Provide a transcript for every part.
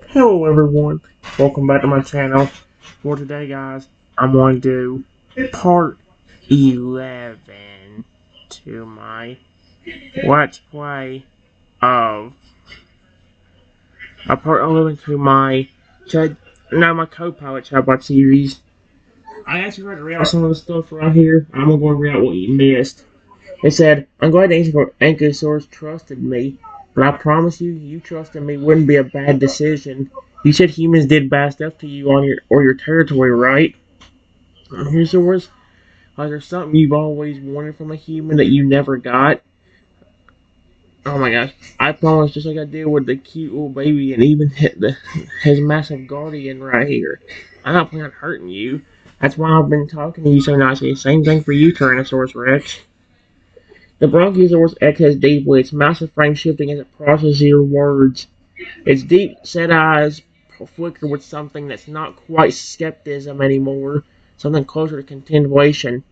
Hello everyone, welcome back to my channel. For today guys, I'm going to do part 11 to my Let's Play of part 11 to my my CoPilot Chatbot series. I actually tried to read out some of the stuff right here. I'm going to read out what you missed. It said, I'm glad the Ankylosaurus trusted me, but I promise you, you trusting me wouldn't be a bad decision. You said humans did bad stuff to you on your territory, right? Here's yours. Like there's something you've always wanted from a human that you never got. Oh my gosh. I promise, just like I did with the cute little baby and even hit his massive guardian right here. I'm not planning on hurting you. That's why I've been talking to you so nicely. Same thing for you, Tyrannosaurus Rex. The Bronchiosaurus echoes deeply, its massive frame shifting as it processes your words. Its deep set eyes flicker with something that's not quite skepticism anymore, something closer to contemplation.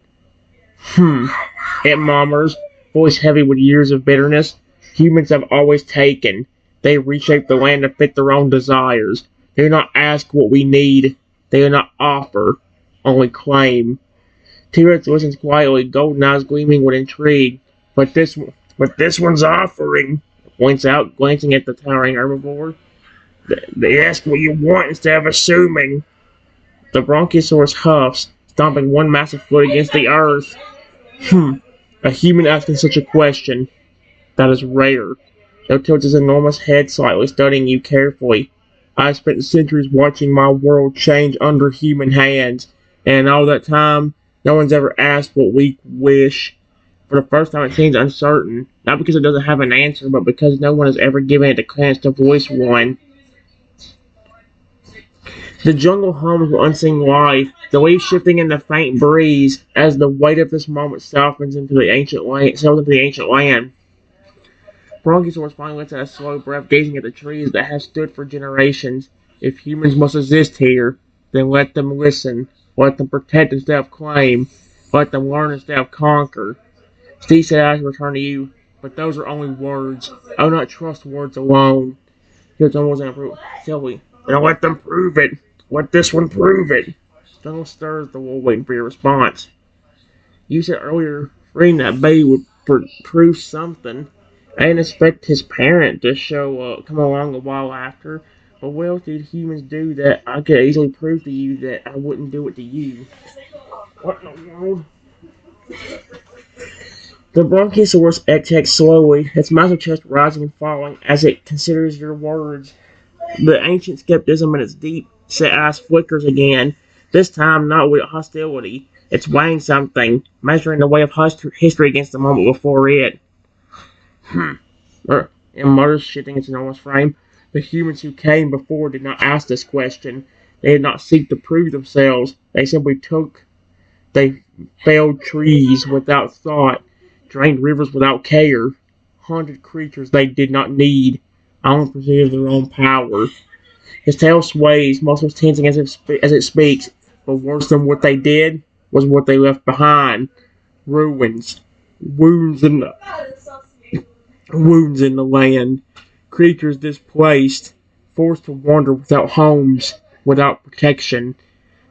It murmurs, voice heavy with years of bitterness. Humans have always taken. They reshape the land to fit their own desires. They do not ask what we need. They do not offer, only claim. T-Rex listens quietly, golden eyes gleaming with intrigue. But this one's offering, points out, glancing at the towering herbivore. They ask what you want instead of assuming. The Bronchiosaurus huffs, stomping one massive foot against the earth. A human asking such a question. That is rare. It tilts his enormous head slightly, studying you carefully. I've spent centuries watching my world change under human hands, and all that time, no one's ever asked what we wish. For the first time, it seems uncertain, not because it doesn't have an answer, but because no one has ever given it a chance to voice one. The jungle hums with unseen life, the leaves shifting in the faint breeze as the weight of this moment softens into the ancient land. Bronchiosaurus finally lets out a slow breath, gazing at the trees that have stood for generations. If humans must exist here, then let them listen. Let them protect instead of claim. Let them learn instead of conquer. Steve said I should return to you, but those are only words. I will not trust words alone. Here's almost improve. Silly. Then let them prove it. Let this one prove it. Jungle stirs the wolf, waiting for your response. You said earlier freeing that baby would prove something. I didn't expect his parent to come along a while after. But what else did humans do that I could easily prove to you that I wouldn't do it to you? What in the world? The Bronchiosaurus exhales slowly, its massive chest rising and falling as it considers your words. The ancient skepticism in its deep set eyes flickers again, this time not with hostility. It's weighing something, measuring the weight of history against the moment before it. It mutters, shifting its enormous frame. The humans who came before did not ask this question. They did not seek to prove themselves. They simply they felled trees without thought, drained rivers without care, haunted creatures they did not need, only pursuit of their own power. His tail sways, muscles tensing as it speaks, but worse than what they did was what they left behind. Ruins. Wounds in the land. Creatures displaced, forced to wander without homes, without protection.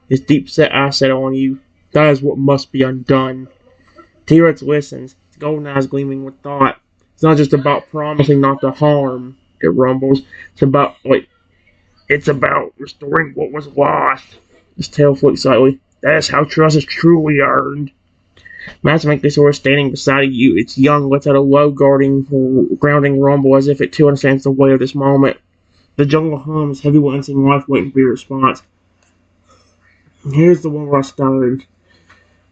His deep set eyes set on you. That is what must be undone. T-Rex listens, its golden eyes gleaming with thought. It's not just about promising not to harm, it rumbles. It's about restoring what was lost. His tail flicks slightly. That is how trust is truly earned. Massive Ankylosaurus standing beside you, its young lets out a low, grounding rumble as if it too understands the weight of this moment. The jungle hums, heavy with unseen life waiting for your response. Here's the one where I started.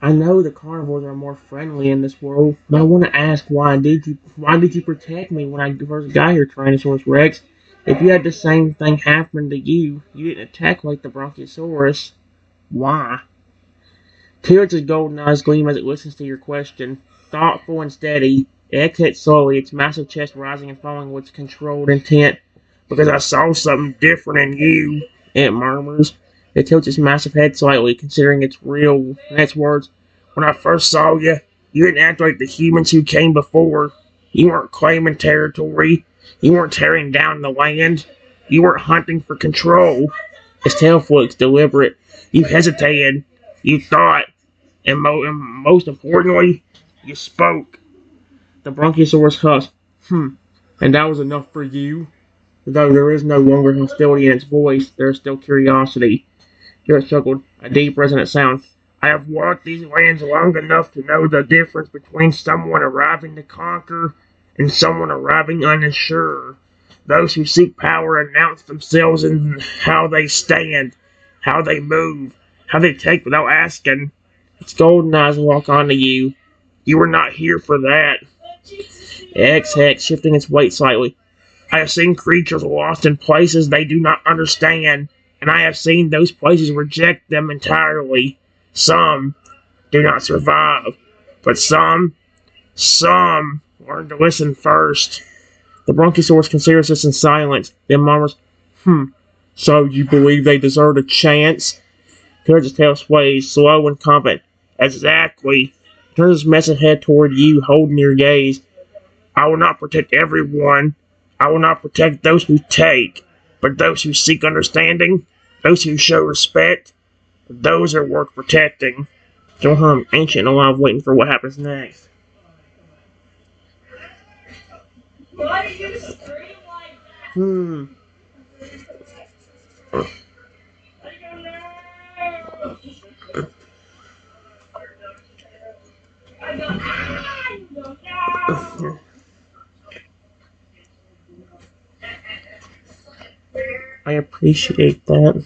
I know the carnivores are more friendly in this world, but I want to ask why did you protect me when I first got here, Tyrannosaurus Rex? If you had the same thing happen to you, you didn't attack like the Bronchiosaurus. Why? T-Rex's golden eyes gleam as it listens to your question. Thoughtful and steady, it exhales slowly, its massive chest rising and falling with controlled intent. Because I saw something different in you, it murmurs. It tilts its massive head slightly, considering its next words. When I first saw you, you didn't act like the humans who came before. You weren't claiming territory. You weren't tearing down the land. You were hunting for control. His tail flicks deliberate. You hesitated. You thought. And most importantly, you spoke. The Bronchiosaurus husked. And that was enough for you? Though there is no longer hostility in its voice, there is still curiosity. Garrett chuckled, a deep, resonant sound. I have walked these lands long enough to know the difference between someone arriving to conquer and someone arriving unsure. Those who seek power announce themselves in how they stand, how they move, how they take without asking. Its golden eyes lock onto you. You were not here for that. Hex, shifting its weight slightly. I have seen creatures lost in places they do not understand, and I have seen those places reject them entirely. Some do not survive, but some learn to listen first. The Bronchiosaurus considers this in silence, then murmurs, so you believe they deserve a chance? Courage's tail sways, slow and confident. Exactly. Turns his massive head toward you, holding your gaze. I will not protect everyone. I will not protect those who take, but those who seek understanding, those who show respect, those are worth protecting. Still ancient and alive, waiting for what happens next. Why did you scream like that? I appreciate that.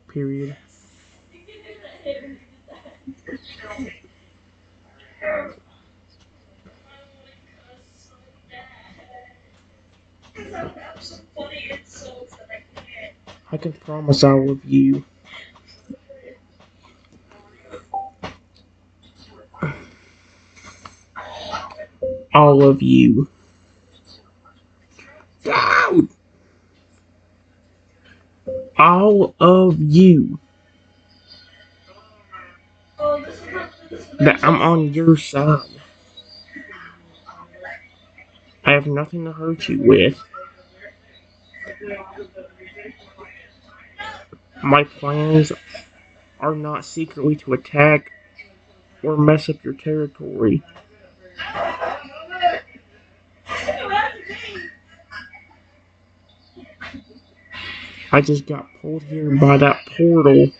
Period. I can promise all of you. All of you. Down! All of you. That I'm on your side. I have nothing to hurt you with. My plans are not secretly to attack or mess up your territory. I just got pulled here by that portal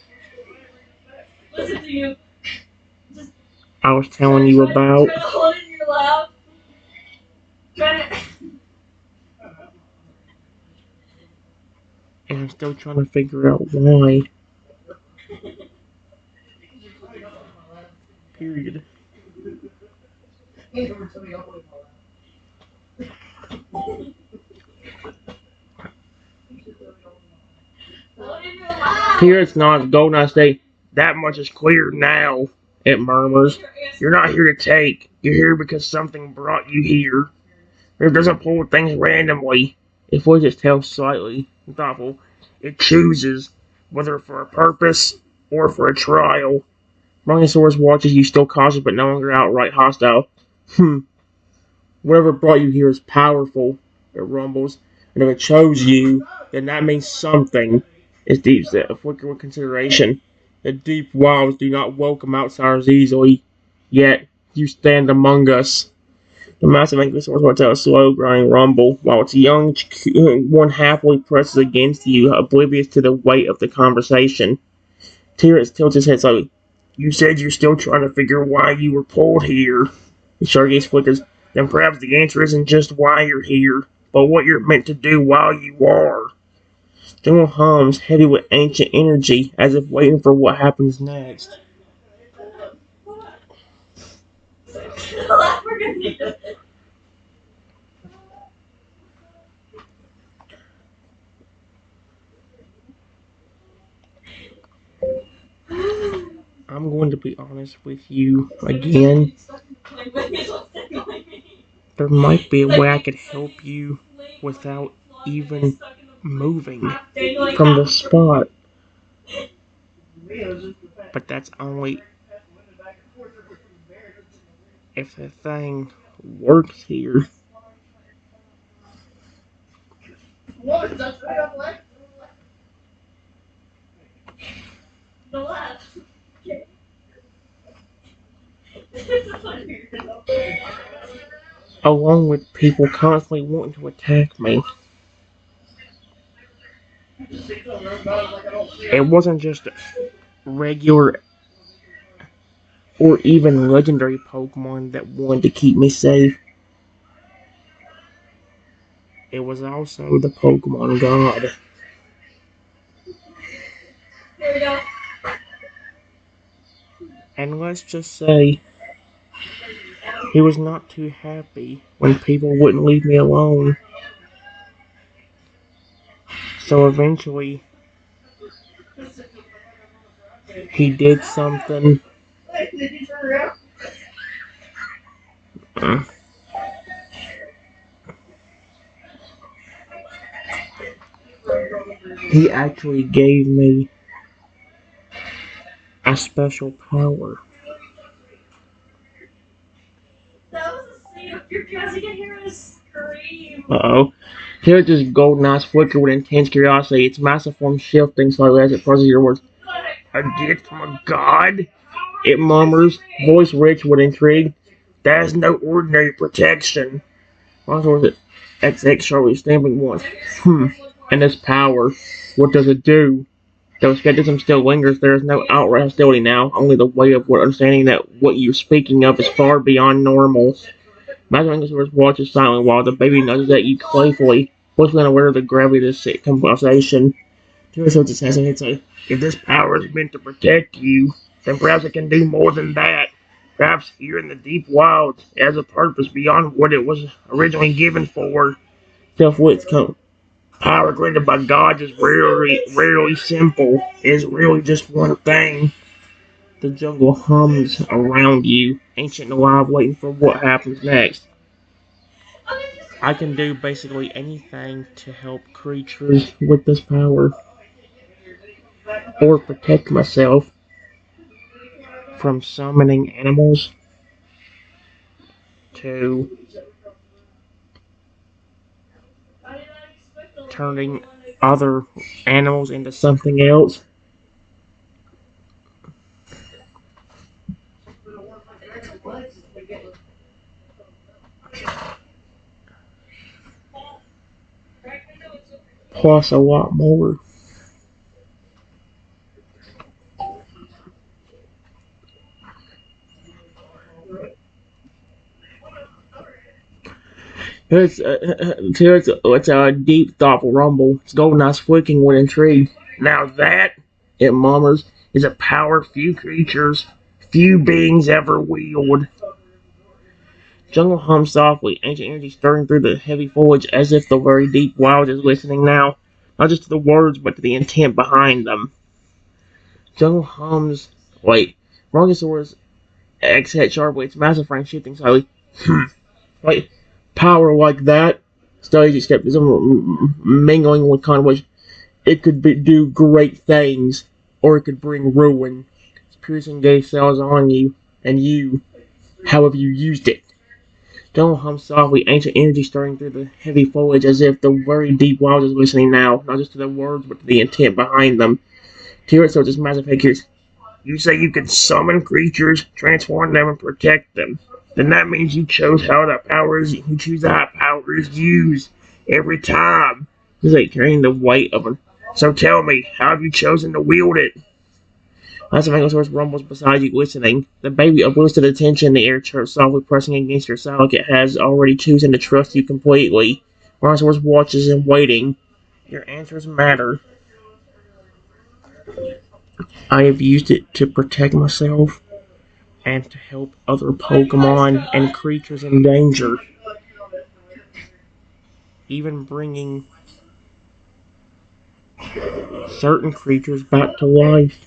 I was telling you about. And I'm still trying to figure out why. Period. Here it's not Golden Eye State. That much is clear now, it murmurs. You're not here to take. You're here because something brought you here. It doesn't pull things randomly. It voices its tail slightly thoughtful. It chooses, whether for a purpose or for a trial. Brontosaurus watches you, still cautious but no longer outright hostile. Whatever brought you here is powerful, it rumbles. And if it chose you, then that means something. It's deep set, a flicker with consideration. The deep wilds do not welcome outsiders easily. Yet, you stand among us. The massive ankylosaurus lets out a slow, growling rumble, while its young one happily presses against you, oblivious to the weight of the conversation. T-Rex tilts his head slightly. You said you're still trying to figure why you were pulled here. The shark gaze flickers. Then perhaps the answer isn't just why you're here, but what you're meant to do while you are. Still hums, heavy with ancient energy, as if waiting for what happens next. I'm going to be honest with you again. There might be a way I could help you without even moving from the spot. But that's only if the thing works here. Along with people constantly wanting to attack me. It wasn't just regular or even legendary Pokemon that wanted to keep me safe. It was also the Pokemon God. And let's just say, he was not too happy when people wouldn't leave me alone. So eventually, he did something. He actually gave me a special power. Uh-oh. Here it just golden eyes flicker with intense curiosity. Its massive form shifting slowly as it processes your words. A gift from a god? It murmurs, voice rich with intrigue. That is no ordinary protection. Also, was it XX sharply stamping once. And this power, what does it do? Though skepticism still lingers, there is no outright hostility now, only the weight of what understanding that what you're speaking of is far beyond normal. Master Dinosaur watches silently while the baby nudges at you playfully, blissfully unaware of the gravity of this conversation. Dinosaur just hesitates. If this power is meant to protect you, then perhaps it can do more than that. Perhaps here in the deep wilds, it has a purpose beyond what it was originally given for. Self-wit's power granted by God is rarely simple. It is really just one thing. The jungle hums around you, ancient and alive, waiting for what happens next. I can do basically anything to help creatures with this power, or protect myself from summoning animals to turning other animals into something else. Plus a lot more. It's a deep, thoughtful rumble. Its golden eyes flicking with intrigue. Now that, it murmurs, is a power few beings ever wield. Jungle hums softly, ancient energy stirring through the heavy foliage as if the very deep wild is listening now, not just to the words, but to the intent behind them. Jungle hums. Wait. Brontosaurus exhales sharply, its massive frame shifting slightly. Wait. Power like that? Studies skepticism mingling with contemplation. It could do great things, or it could bring ruin. Its piercing gaze settles on you, and you, how have you used it? Jungle hums softly, ancient energy stirring through the heavy foliage as if the very deep wild is listening now, not just to the words, but to the intent behind them. T-Rex its massive head curious. You say you can summon creatures, transform them, and protect them. Then that means you chose how that power is. You choose how that power is used every time. It's like carrying the weight of it. So tell me, how have you chosen to wield it? Lots of Ankylosaurus rumbles beside you, listening. The baby uplifts to attention, the air chirps softly pressing against your side like it has already chosen to trust you completely. Brontosaurus watches and waiting. Your answers matter. I have used it to protect myself and to help other Pokemon and creatures in danger. Even bringing certain creatures back to life.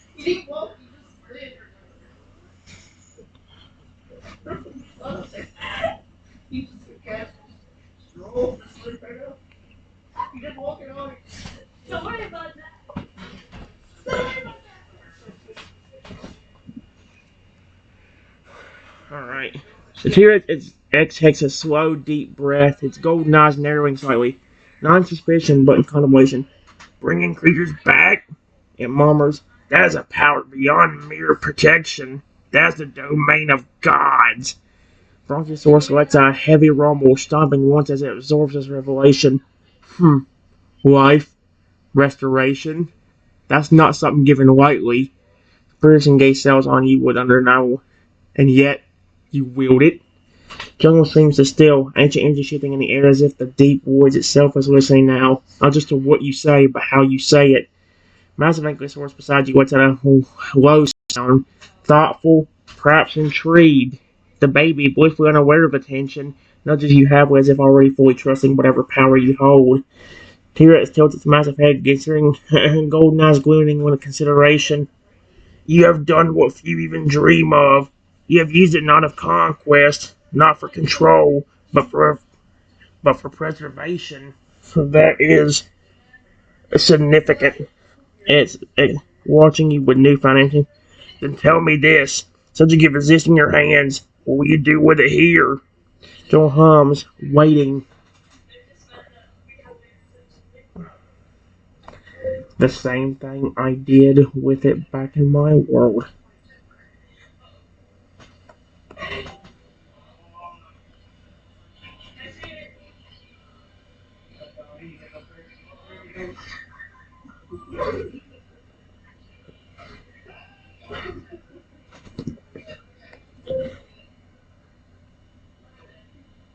Alright. So here it exhales a slow, deep breath, its golden eyes narrowing slightly. Non-suspicion, but in contemplation. Bringing creatures back? It murmurs. That is a power beyond mere protection. That's the domain of gods. Bronchiosaurus lets out a heavy rumble, stomping once as it absorbs this revelation. Life, restoration. That's not something given lightly. Piercing gaze cells on you would undeniable. And yet, you wield it. Jungle seems to still, ancient energy shifting in the air as if the deep woods itself is listening now. Not just to what you say, but how you say it. Massive ankylosaurus beside you lets out a low sound, thoughtful, perhaps intrigued. The baby, blissfully unaware of attention, nudges you halfway as if already fully trusting whatever power you hold. T-Rex tilts its massive head, considering golden eyes gleaming with consideration. You have done what few even dream of. You have used it not of conquest, not for control, but for preservation. That is significant. Watching you with newfound interest. Then tell me this. Since you get resisting your hands, what will you do with it here? Joel hums, waiting. The same thing I did with it back in my world.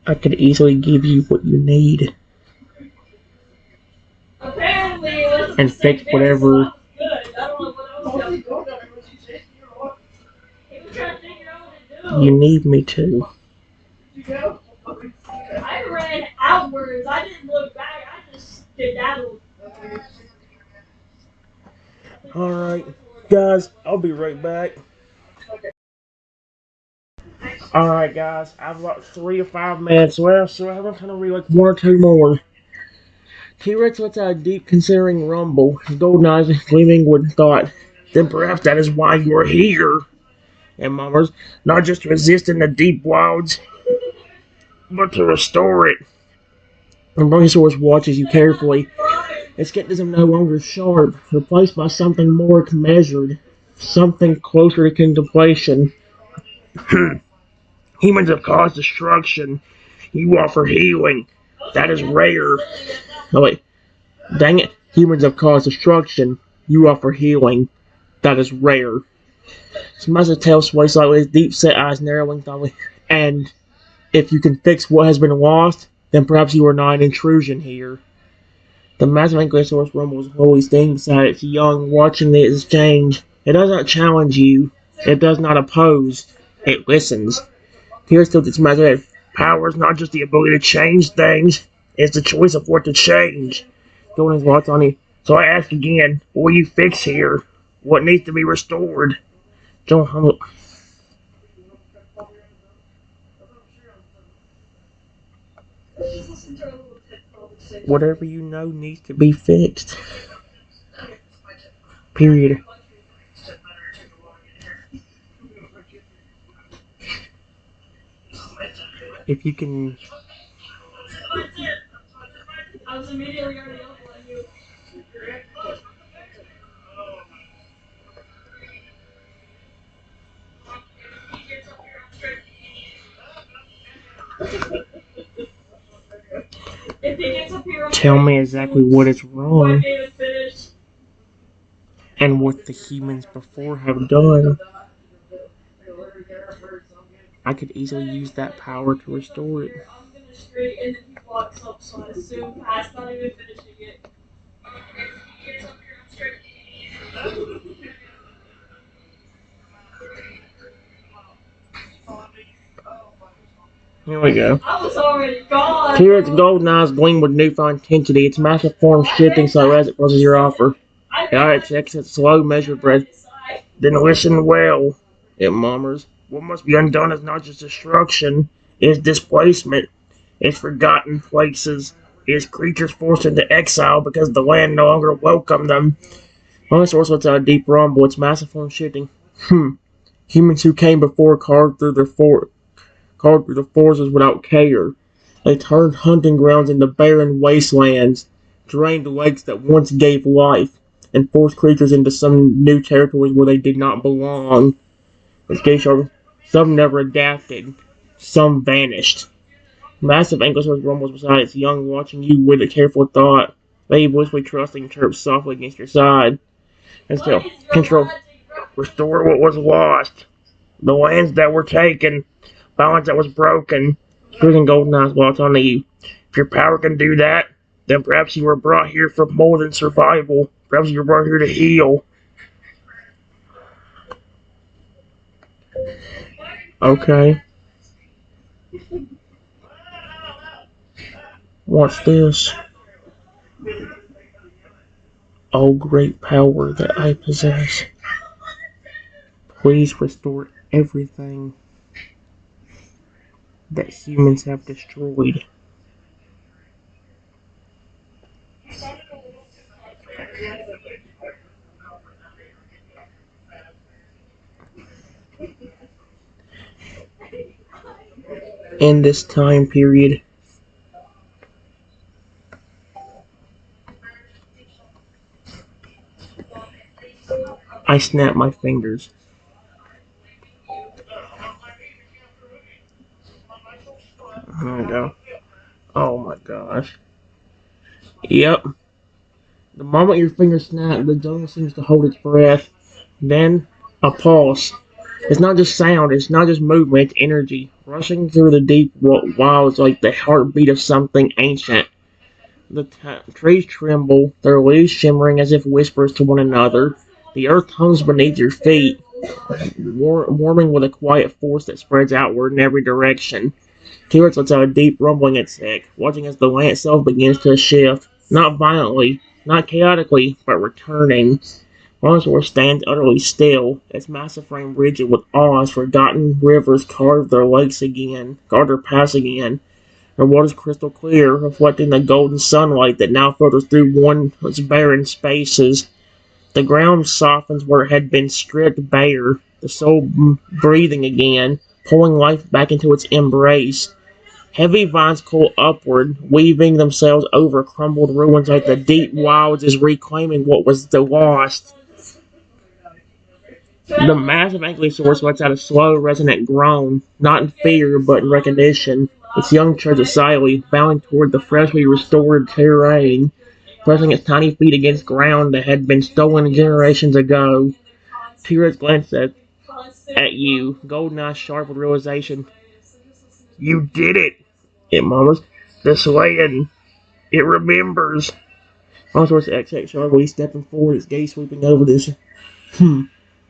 I could easily give you what you need. And fix whatever you need me to. I ran outwards. I didn't look back. I just skedaddled. Alright, guys, I'll be right back. Alright, guys, I've got 3 to 5 minutes left, so I'm going to read like 1 or 2 more. T-Rex lets out a deep, considering rumble, his golden eyes gleaming with thought. Then perhaps that is why you are here. And mummers, not just to resist in the deep wilds, but to restore it. And Bronchiosaurus watches you carefully. Its skepticism no longer sharp, replaced by something more measured, something closer to contemplation. Humans have caused destruction. You offer healing. That is rare. Oh wait, dang it. Humans have caused destruction. You offer healing. That is rare. Smiles tail sways slightly, his deep set eyes narrowing thoughtfully. And if you can fix what has been lost, then perhaps you are not an intrusion here. The massive ankylosaurus rumbles slowly standing beside its young, watching the exchange. It does not challenge you. It does not oppose. It listens. Here's still its massive head. Power is not just the ability to change things, it's the choice of what to change. Going his thoughts on you. So I ask again, what will you fix here? What needs to be restored? Don't humble. Whatever you know needs to be fixed. Period. If you can. I was immediately already up on you. Tell me exactly what is wrong and what the humans before have done. I could easily use that power to restore it. I'm gonna straight and then he walks up, so I assume past not even finishing it. Here we go. I was already gone. T-Rex golden eyes gleam with newfound intensity, its massive form shifting so as it processes your offer. It exits slow, measured breath. Then listen well, it murmurs. What must be undone is not just destruction, it's displacement. It's forgotten places. It's creatures forced into exile because the land no longer welcomed them. Dinosaur lets out a deep rumble, its massive form shifting. Humans who came before carved through the forests without care. They turned hunting grounds into barren wastelands, drained lakes that once gave life, and forced creatures into some new territories where they did not belong. Some never adapted, some vanished. Massive ankylosaurus rumbles beside its young, watching you with a careful thought. They blissfully trusting chirps softly against your side. And still, control, restore what was lost. The lands that were taken, balance that was broken. Cruising golden eyes walks onto you. If your power can do that, then perhaps you were brought here for more than survival. Perhaps you were brought here to heal. Okay. What's this? Oh, great power that I possess. Please restore everything that humans have destroyed. In this time period, I snap my fingers. There we go. Oh my gosh. Yep. The moment your fingers snap, the jungle seems to hold its breath. Then, a pulse. It's not just sound, it's not just movement, it's energy. Rushing through the deep wilds like the heartbeat of something ancient. The trees tremble, their leaves shimmering as if whispers to one another. The earth hums beneath your feet, warming with a quiet force that spreads outward in every direction. T-Rex lets out a deep rumbling at its neck, watching as the land itself begins to shift. Not violently, not chaotically, but returning. Dinosaur stands utterly still, its massive frame rigid with awe as forgotten rivers carve their lakes again, guard their paths again. Their water's crystal clear, reflecting the golden sunlight that now filters through its barren spaces. The ground softens where it had been stripped bare, the soul breathing again, pulling life back into its embrace. Heavy vines coil upward, weaving themselves over crumbled ruins like the deep wilds is reclaiming what was the lost. The massive ankylosaurus lets out a slow, resonant groan, not in fear, but in recognition. Its young treads silently, bowing toward the freshly restored terrain, pressing its tiny feet against ground that had been stolen generations ago. T-Rex glanced at you, golden eyes sharp with realization. You did it, it murmurs. This land, it remembers. Brontosaurus XX sharply, stepping forward, its gaze sweeping over this.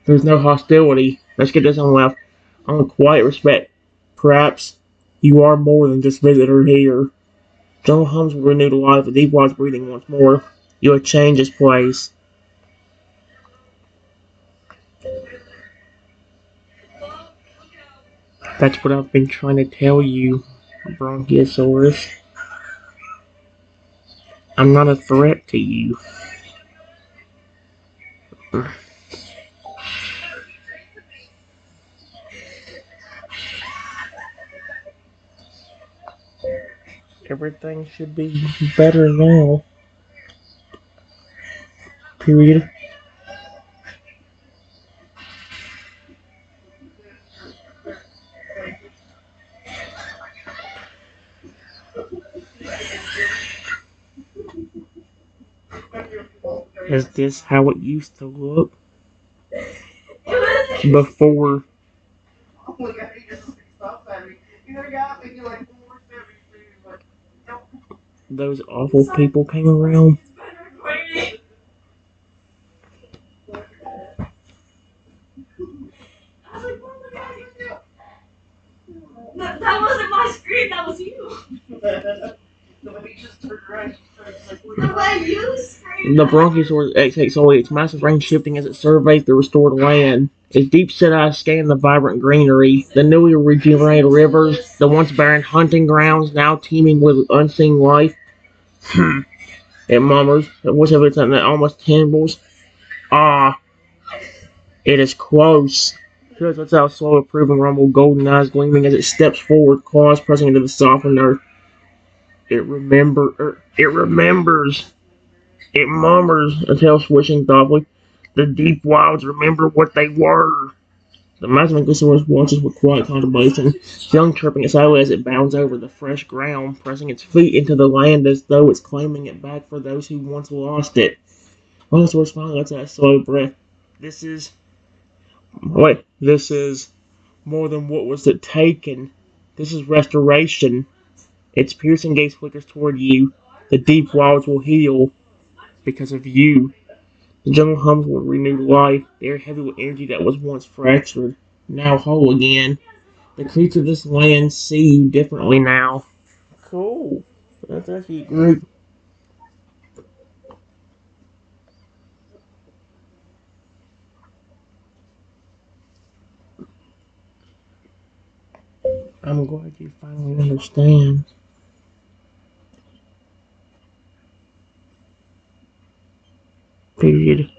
There's no hostility. Let's get this on left. On quiet respect. Perhaps you are more than just visitor here. Jungle hums with renewed life, with deep wise breathing once more. You have changed this place. That's what I've been trying to tell you, Bronchiosaurus. I'm not a threat to you. Everything should be better now. Period. Is this how it used to look? Before those awful people came around? That wasn't my screen, that was you. The Bronchiosaurus exhales slowly, its massive range shifting as it surveys the restored land. Its deep-set eyes scan the vibrant greenery, the newly rejuvenated rivers, the once barren hunting grounds now teeming with unseen life. It murmurs, a voice of something that almost trembles. Ah, it is close. Felix lets out a slow, approving rumble, golden eyes gleaming as it steps forward, claws pressing into the softened earth. It remembers. It murmurs until swishing thoughtfully. The deep wilds remember what they were. The massive Ankylosaurus watches with quiet contemplation, its young chirping silently as it bounds over the fresh ground, pressing its feet into the land as though it's claiming it back for those who once lost it. Ankylosaurus finally lets out a slow breath. This is more than what was taken. This is restoration. Its piercing gaze flickers toward you. The deep wilds will heal because of you. The jungle hums with renewed life. They are heavy with energy that was once fractured, now whole again. The creatures of this land see you differently now. Cool. That's actually great. I'm glad you finally understand. Period.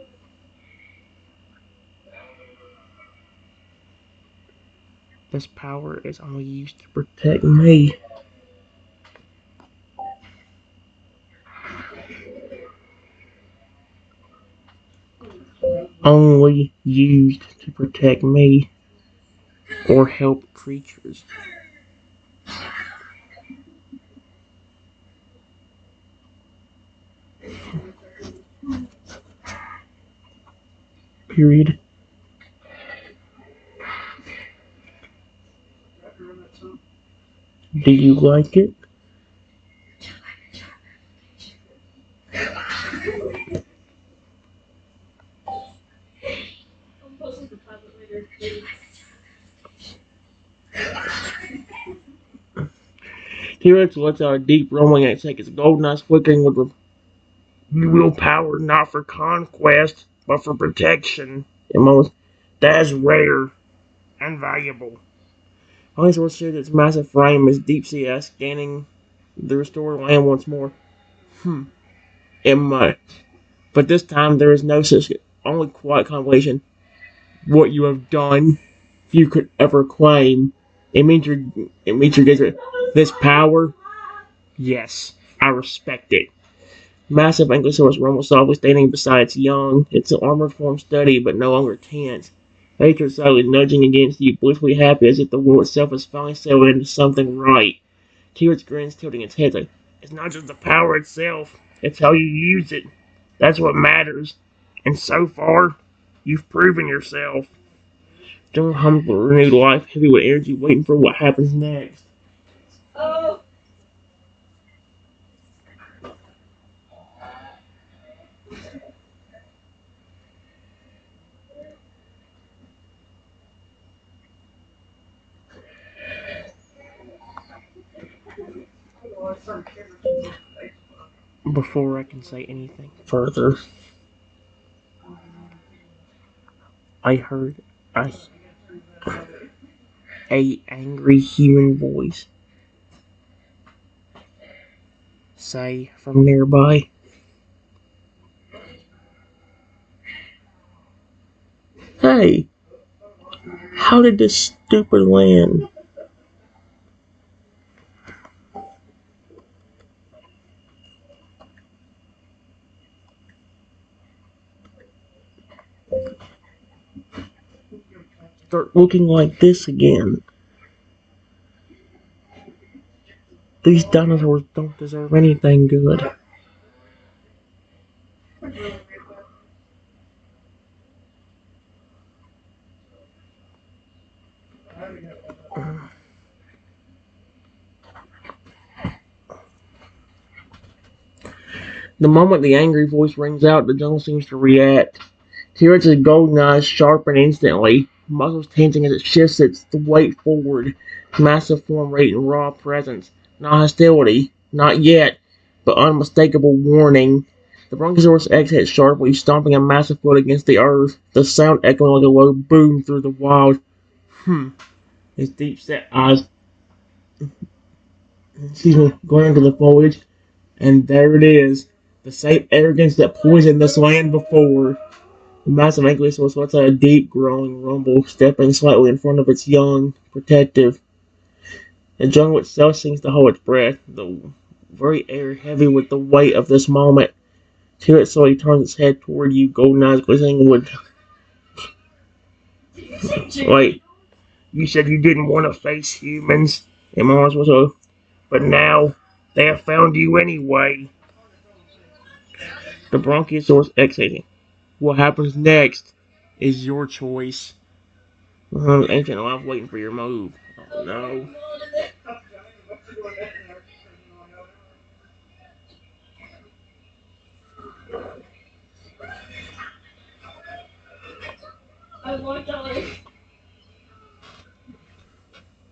This power is only used to protect me. Only used to protect me or help creatures. Period. Do you like it? I'm posting the tablet later. Maybe. T-Rex lets out a deep rumbling and its golden eyes flickering with willpower, not for conquest, but for protection. That's rare and valuable. Dinosaur shares its massive frame as deep sea ice scanning the restored land once more. It might. But this time there is no such only quiet contemplation. What you have done, few could ever claim. It means your gaze. This power, yes, I respect it. Massive Ankylosaurus rumbles softly, standing beside its young, its armored form steady but no longer tense. Hatred silently nudging against you, blissfully happy as if the world itself has finally settled into something right. T-Rex grins, tilting its head like, it's not just the power itself, it's how you use it. That's what matters. And so far, you've proven yourself. Jungle hums with renewed life, heavy with energy, waiting for what happens next. Oh. Before I can say anything further, I heard a, a angry human voice say from nearby, "Hey, how did this stupid land?" Start looking like this again. These dinosaurs don't deserve anything good. The moment the angry voice rings out, the jungle seems to react. T-Rex's golden eyes sharpen instantly, muscles tensing as it shifts its weight forward. Massive form rate and raw presence. Not hostility, not yet, but unmistakable warning. The Brontosaurus exhales sharply, stomping a massive foot against the earth, the sound echoing like a low boom through the wild. His deep-set eyes, glare into the foliage, and there it is, the same arrogance that poisoned this land before. The massive ankylosaurus lets out a deep, growling rumble, stepping slightly in front of its young, protective. The jungle itself seems to hold its breath, the very air heavy with the weight of this moment. T-Rex slowly turns its head toward you, golden eyes glistening with. Wait, you said you didn't want to face humans, and Mars was a. But now they have found you anyway. The Bronchiosaurus exhaling. What happens next is your choice. Ancient alive waiting for your move. Oh no. I walked out like,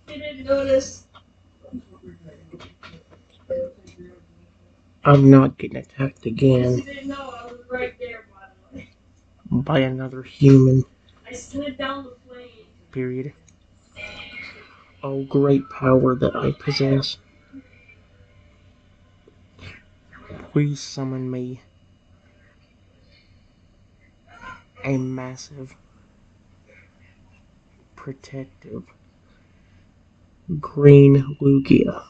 didn't notice. I'm not getting attacked You again didn't know I was right there, by the way. by another human. I slid down the plane. Period. Oh, great power that I possess. Please summon me a massive, protective, green Lugia.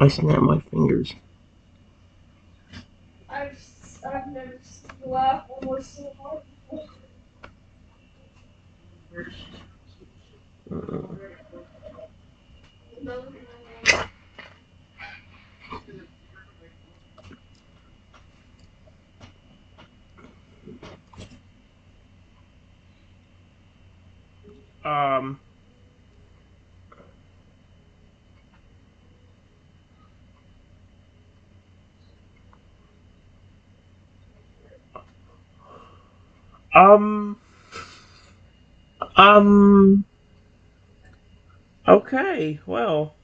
I snap my fingers. I've never seen you laugh almost so hard before. Um, um, um, okay, well,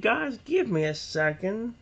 guys, give me a second.